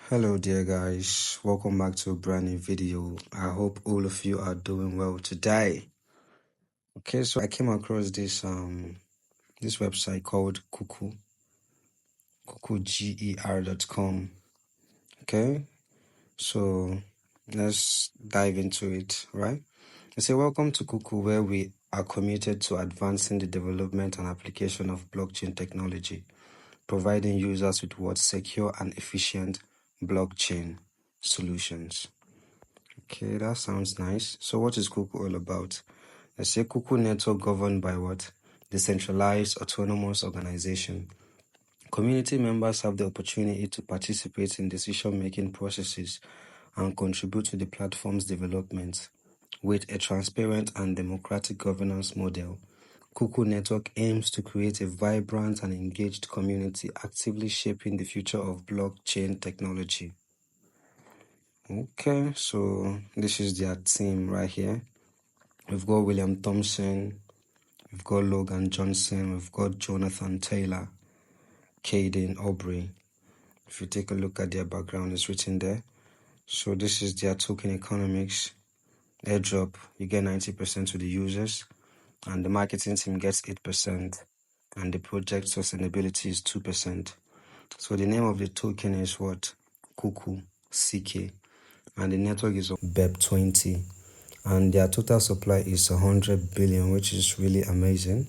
Hello dear guys, welcome back to a brand new video. I hope all of you are doing well today. Okay, so I came across this website called Cuckoo, cuckooger.com. Okay, so let's dive into it, right? I say welcome to Cuckoo, where we are committed to advancing the development and application of blockchain technology, providing users with what secure and efficient blockchain solutions. Okay, that sounds nice. So what is Cuckoo all about? Let's say Cuckoo network governed by what? Decentralized autonomous organization. Community members have the opportunity to participate in decision-making processes and contribute to the platform's development. With a transparent and democratic governance model, Cuckoo Network aims to create a vibrant and engaged community actively shaping the future of blockchain technology. Okay, so this is their team right here. We've got William Thompson, we've got Logan Johnson, we've got Jonathan Taylor, Caden Aubrey. If you take a look at their background, it's written there. So this is their Tokenomics airdrop. You get 90% to the users, and the marketing team gets 8%, and the project sustainability is 2%. So the name of the token is what? Cuckoo, CK, and the network is BEP20. And their total supply is 100 billion, which is really amazing.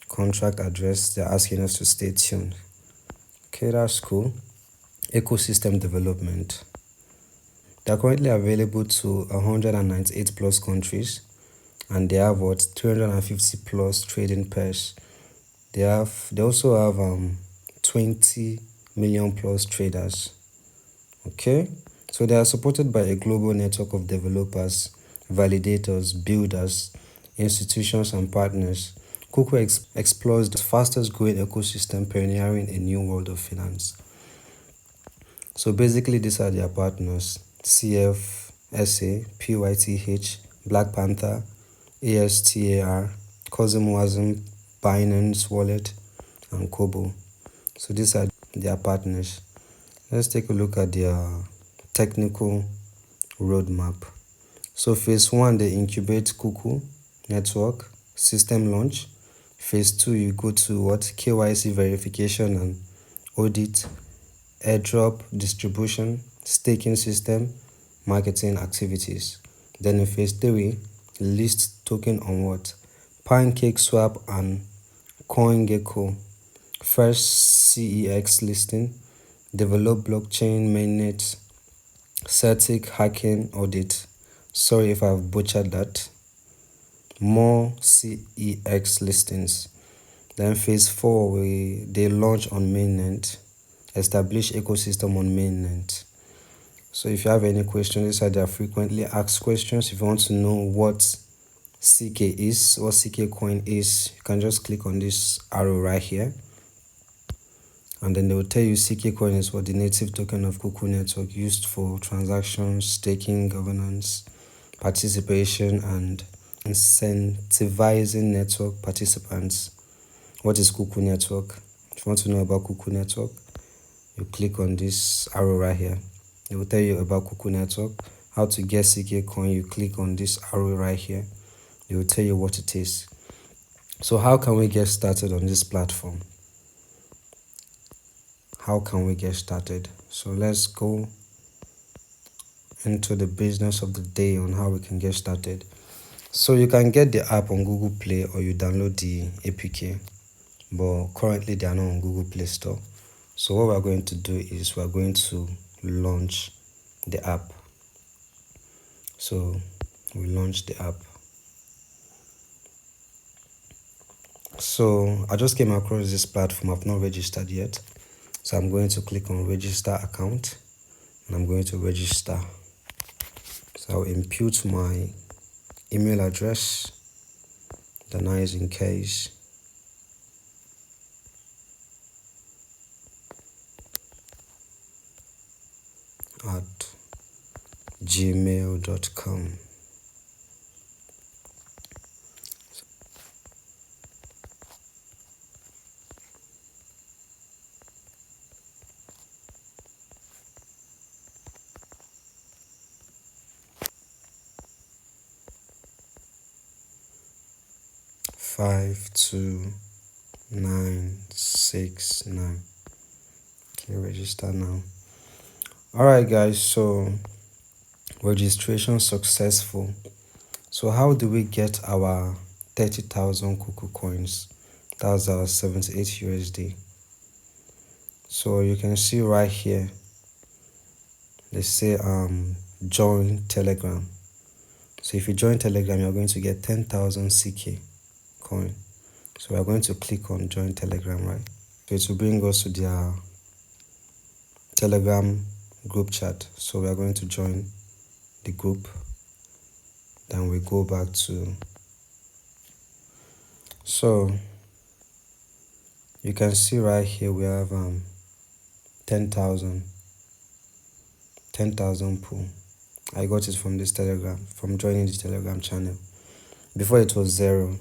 Contract address, they're asking us to stay tuned. Okay, that's cool. Ecosystem development. They're currently available to 198 plus countries, and they have what? 350 plus trading pairs. They also have 20 million plus traders. Okay, so they are supported by a global network of developers, validators, builders, institutions, and partners. Cuckoo explores the fastest growing ecosystem pioneering a new world of finance. So basically, these are their partners: CFSA, PYTH, Black Panther, ASTAR, Cosmwasm, Binance Wallet, and Kobo. So these are their partners. Let's take a look at their technical roadmap. So phase 1, they incubate Cuckoo network, system launch. Phase 2, you go to what? KYC verification and audit, airdrop distribution, staking system, marketing activities. Then in phase 3, list token on what? PancakeSwap and CoinGecko. First CEX listing, develop blockchain mainnet, static hacking audit. Sorry if I've butchered that. More CEX listings. Then phase 4, they launch on mainnet, establish ecosystem on mainnet. So if you have any questions, these are their frequently asked questions. If you want to know what CK is, what CK coin is, you can just click on this arrow right here, and then they will tell you CK coin is what? The native token of Cuckoo network, used for transactions, staking, governance, participation, and incentivizing network participants. What is Cuckoo network? If you want to know about Cuckoo network, you click on this arrow right here. It will tell you about Cuckoo network. How to get CK coin, you click on this arrow right here. It will tell you what it is. So how can we get started on this platform? How can we get started? So let's go into the business of the day on how we can get started. So you can get the app on Google Play, or you download the APK, but currently they are not on Google Play Store. So what we're going to do is we're going to launch the app. So we launch the app. So I just came across this platform. I've not registered yet. So I'm going to click on register account, and I'm going to register. So I'll input my email address, the nice in case. At gmail.com. 52969. Okay, register now. Alright guys, so registration successful. So how do we get our 30,000 Cuckoo coins? That's our 78 USD. So you can see right here, they say join Telegram. So if you join Telegram, you're going to get 10,000 CK coin. So we're going to click on join Telegram, right? So it will bring us to their Telegram group chat. So we are going to join the group. Then we go back to, so you can see right here we have 10,000 pool. I got it from this Telegram, from joining the Telegram channel. Before it was 0.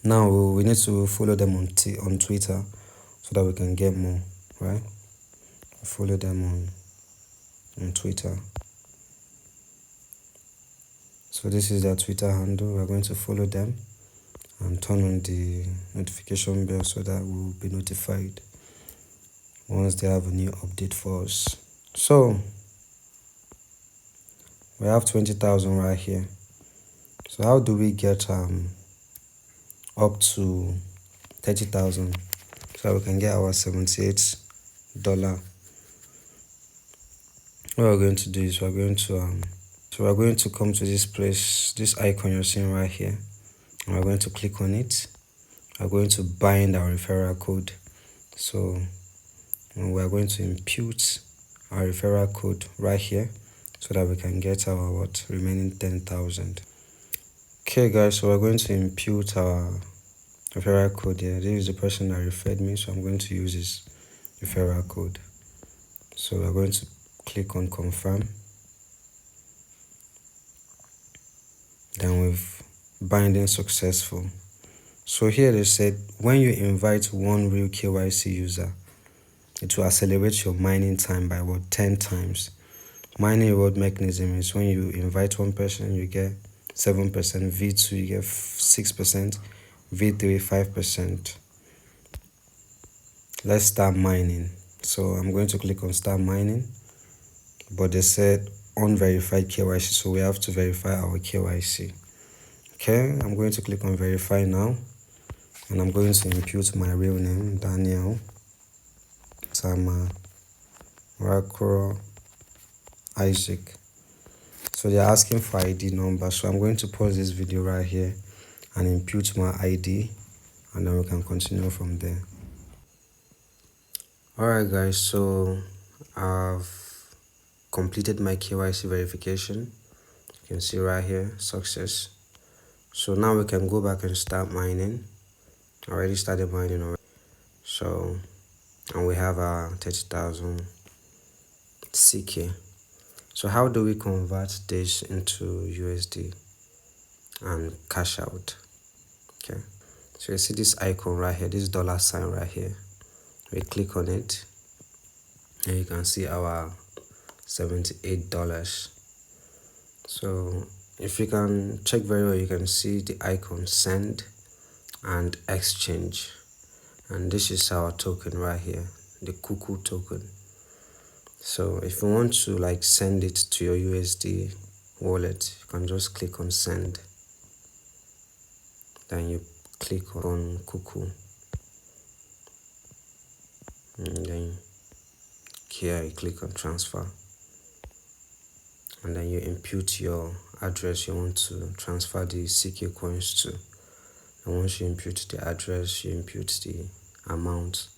Now we need to follow them on Twitter so that we can get more, right? Follow them on Twitter. So this is their Twitter handle. We're going to follow them and turn on the notification bell so that we'll be notified once they have a new update for us. So we have 20,000 right here. So how do we get up to 30,000 so that we can get our $78? What we're going to do is we're going to come to this place, this icon you're seeing right here, and we're going to click on it. We're going to bind our referral code. So we're going to impute our referral code right here so that we can get our remaining 10,000. Okay guys, so we're going to impute our referral code here. This is the person that referred me, so I'm going to use his referral code. So we're going to click on confirm. Then we've binding successful. So here they said when you invite one real KYC user, it will accelerate your mining time by 10 times. Mining reward mechanism is when you invite one person, you get 7%, V2 you get 6%, V3 5%. Let's start mining. So I'm going to click on start mining, but they said unverified KYC, so we have to verify our KYC. Okay, I'm going to click on verify now, and I'm going to impute my real name, Daniel Tamakro Isaac. So they're asking for ID number, so I'm going to pause this video right here and impute my ID, and then we can continue from there. Alright guys, so I've completed my KYC verification. You can see right here, success. So now we can go back and start mining. I already started mining already. So, and we have our 30,000 CK. So how do we convert this into USD and cash out? Okay, so you see this icon right here, this $sign right here. We click on it and you can see our $78. So if you can check very well, you can see the icon send and exchange, and this is our token right here, the Cuckoo token. So if you want to send it to your USD wallet, you can just click on send, then you click on Cuckoo, and then here you click on transfer, and then you input your address you want to transfer the CK coins to. And once you input the address, you input the amount,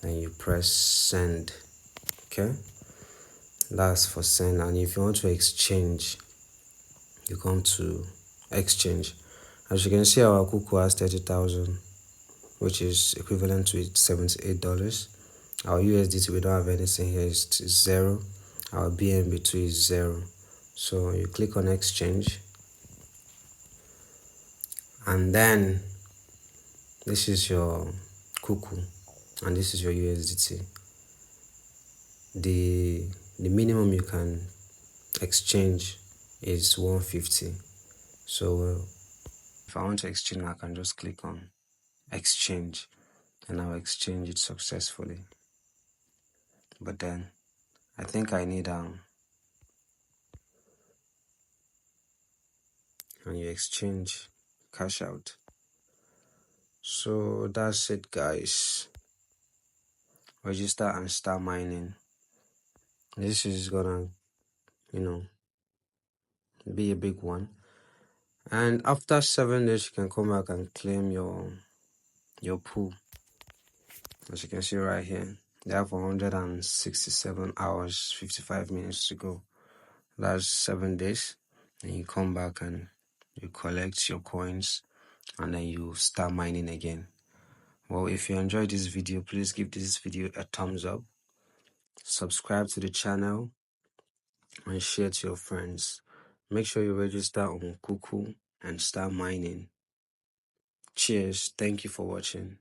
then you press send. Okay, that's for send. And if you want to exchange, you come to exchange. As you can see, our Cuckoo has 30,000, which is equivalent to $78. Our USDT, we don't have anything here, it's 0. Our BNB2 is 0. So you click on exchange, and then this is your Cuckoo and this is your USDT. The minimum you can exchange is 150. So If I want to exchange, I can just click on exchange and I'll exchange it successfully. But then I think I need when you exchange, cash out. So that's it, guys. Register and start mining. This is gonna, be a big one. And after 7 days, you can come back and claim your pool. As you can see right here, they have 167 hours, 55 minutes to go. That's 7 days. And you come back and you collect your coins and then you start mining again. Well, if you enjoyed this video, please give this video a thumbs up. Subscribe to the channel and share to your friends. Make sure you register on Cucko and start mining. Cheers. Thank you for watching.